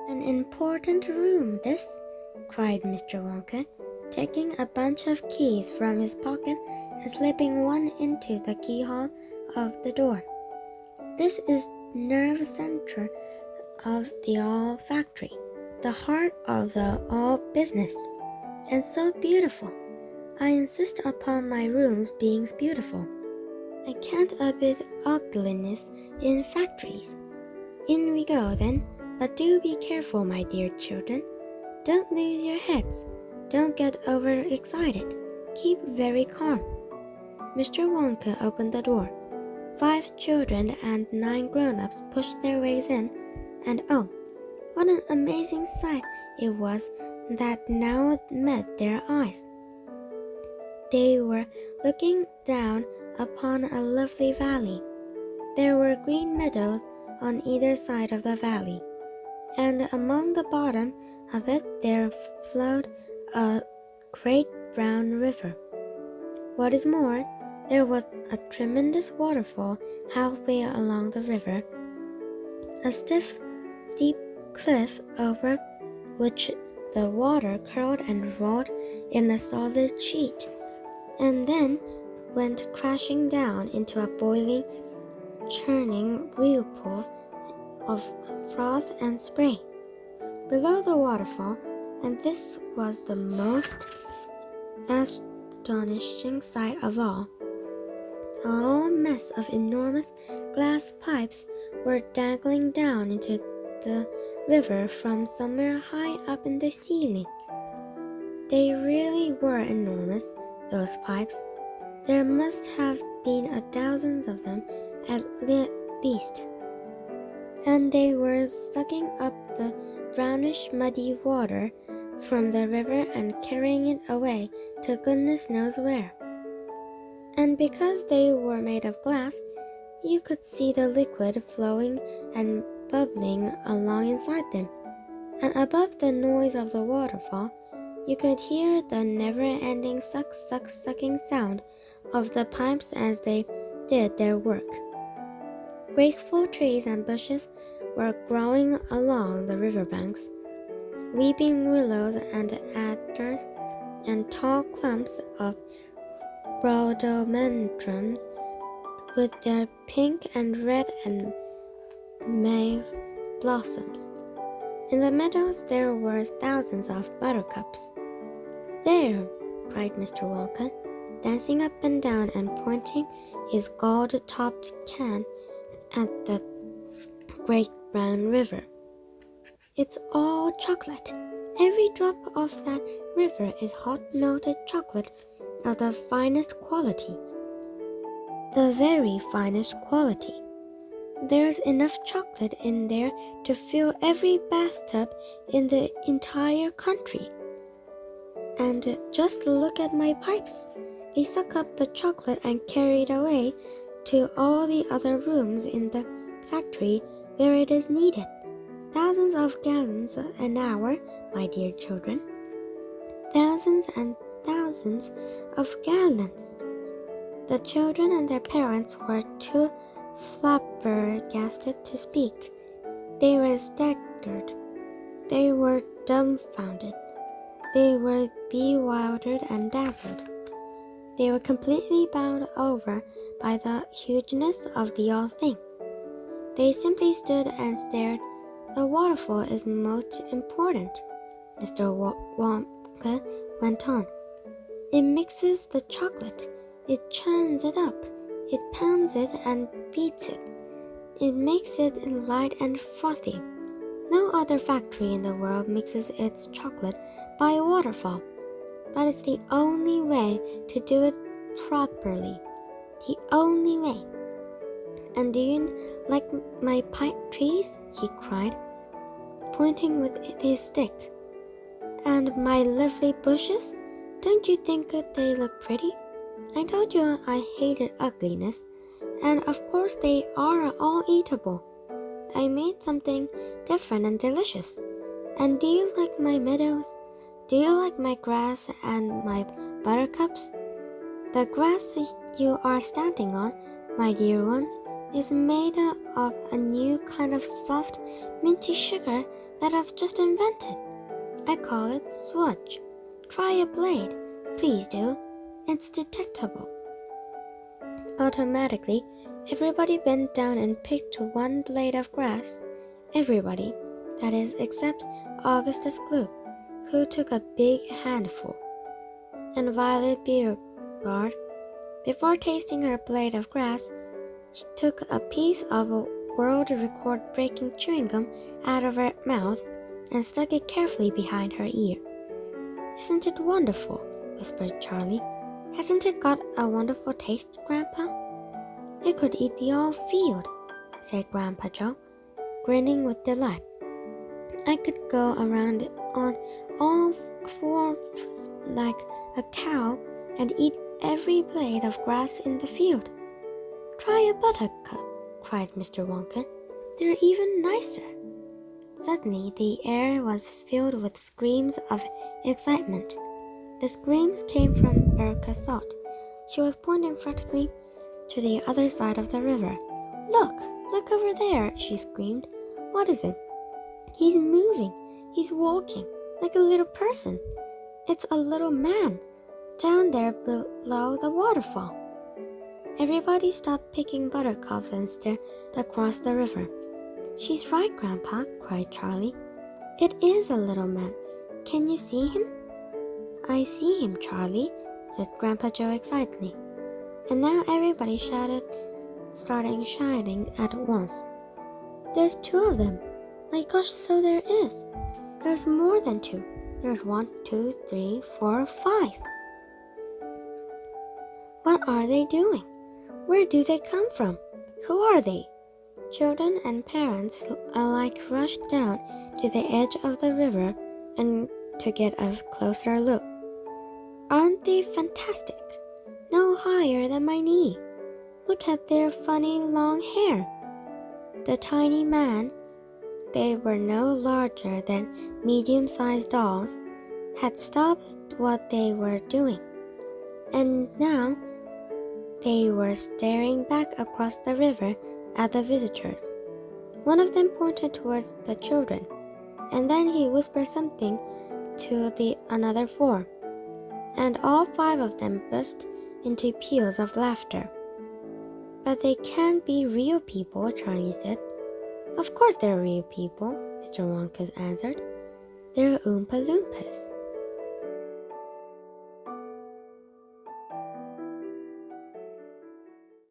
An important room, this, cried Mr. Wonka, taking a bunch of keys from his pocket and slipping one into the keyhole of the door. This is nerve center of the all factory, the heart of the all business, and so beautiful. I insist upon my rooms being beautiful. I can't abide ugliness in factories. In we go, then, but do be careful, my dear children. Don't lose your heads. Don't get overexcited. Keep very calm. Mr. Wonka opened the door. 5 children and 9 grown-ups pushed their ways in, and oh, what an amazing sight it was that now met their eyes. They were looking down upon a lovely valley. There were green meadows on either side of the valley, and among the bottom of it there flowed a great brown river. What is more, there was a tremendous waterfall halfway along the river, a steep cliff over which the water curled and rolled in a solid sheet, and then went crashing down into a boiling, churning whirlpool of froth and spray. Below the waterfall, and this was the most astonishing sight of all, a whole mess of enormous glass pipes were dangling down into the river from somewhere high up in the ceiling. They really were enormous, those pipes. There must have been thousands of them at least, and they were sucking up the brownish muddy water from the river and carrying it away to goodness knows where. And because they were made of glass, you could see the liquid flowing and bubbling along inside them, and above the noise of the waterfall, you could hear the never-ending sucking sound of the pipes as they did their work. Graceful trees and bushes were growing along the riverbanks. Weeping willows and adders and tall clumps of rhododendrons with their pink and red and mauve blossoms. In the meadows there were thousands of buttercups. There, cried Mr. Wonka, dancing up and down and pointing his gold-topped can at the great brown river. It's all chocolate. Every drop of that river is hot-melted chocolate of the finest quality. The very finest quality. There's enough chocolate in there to fill every bathtub in the entire country. And just look at my pipes. They suck up the chocolate and carry it away to all the other rooms in the factory where it is needed. Thousands of gallons an hour, my dear children. Thousands and thousands of gallons. The children and their parents were too flabbergasted to speak. They were staggered. They were dumbfounded. They were bewildered and dazzled. They were completely bowled over by the hugeness of the whole thing. They simply stood and stared. The waterfall is most important, Mr. Wonka went on. It mixes the chocolate. It churns it up. It pounds it and beats it. It makes it light and frothy. No other factory in the world mixes its chocolate by a waterfall, but it's the only way to do it properly. The only way. And do you like my pipe trees? He cried, pointing with his stick. And my lovely bushes? Don't you think they look pretty? I told you I hated ugliness, and of course they are all eatable. I made something different and delicious. And do you like my meadows? Do you like my grass and my buttercups? The grass you are standing on, my dear ones, is made of a new kind of soft, minty sugar that I've just invented. I call it swudge. Try a blade. Please do. It's detectable." Automatically, everybody bent down and picked one blade of grass. Everybody, that is, except Augustus Gloop, who took a big handful. And Violet Beauregard, before tasting her blade of grass, she took a piece of a world record-breaking chewing gum out of her mouth and stuck it carefully behind her ear. "Isn't it wonderful?" whispered Charlie. "Hasn't it got a wonderful taste, Grandpa?" "It could eat the whole field," said Grandpa Joe, grinning with delight. "I could go around it on all fours like a cow and eat every blade of grass in the field." "Try a buttercup," cried Mr. Wonka. "They're even nicer." Suddenly, the air was filled with screams of excitement. The screams came from Bertha Salt. She was pointing frantically to the other side of the river. Look over there," she screamed. "What is it?" "He's moving. He's walking like a little person. It's a little man down there below the waterfall." Everybody stopped picking buttercups and stared across the river. "She's right, Grandpa," cried Charlie. "It is a little man. Can you see him?" "I see him, Charlie," said Grandpa Joe excitedly. And now everybody started shouting at once. "There's 2 of them. My gosh, so there is. There's more than 2. There's 1, 2, 3, 4, 5. What are they doing? Where do they come from? Who are they?" Children and parents alike rushed down to the edge of the river and to get a closer look. "Aren't they fantastic? No higher than my knee. Look at their funny long hair." The tiny man, they were no larger than medium-sized dolls, had stopped what they were doing, and now they were staring back across the river at the visitors. One of them pointed towards the children, and then he whispered something to the another 4, and all 5 of them burst into peals of laughter. "But they can't be real people," Charlie said. "Of course they're real people," Mr. Wonka answered. "They're Oompa Loompas."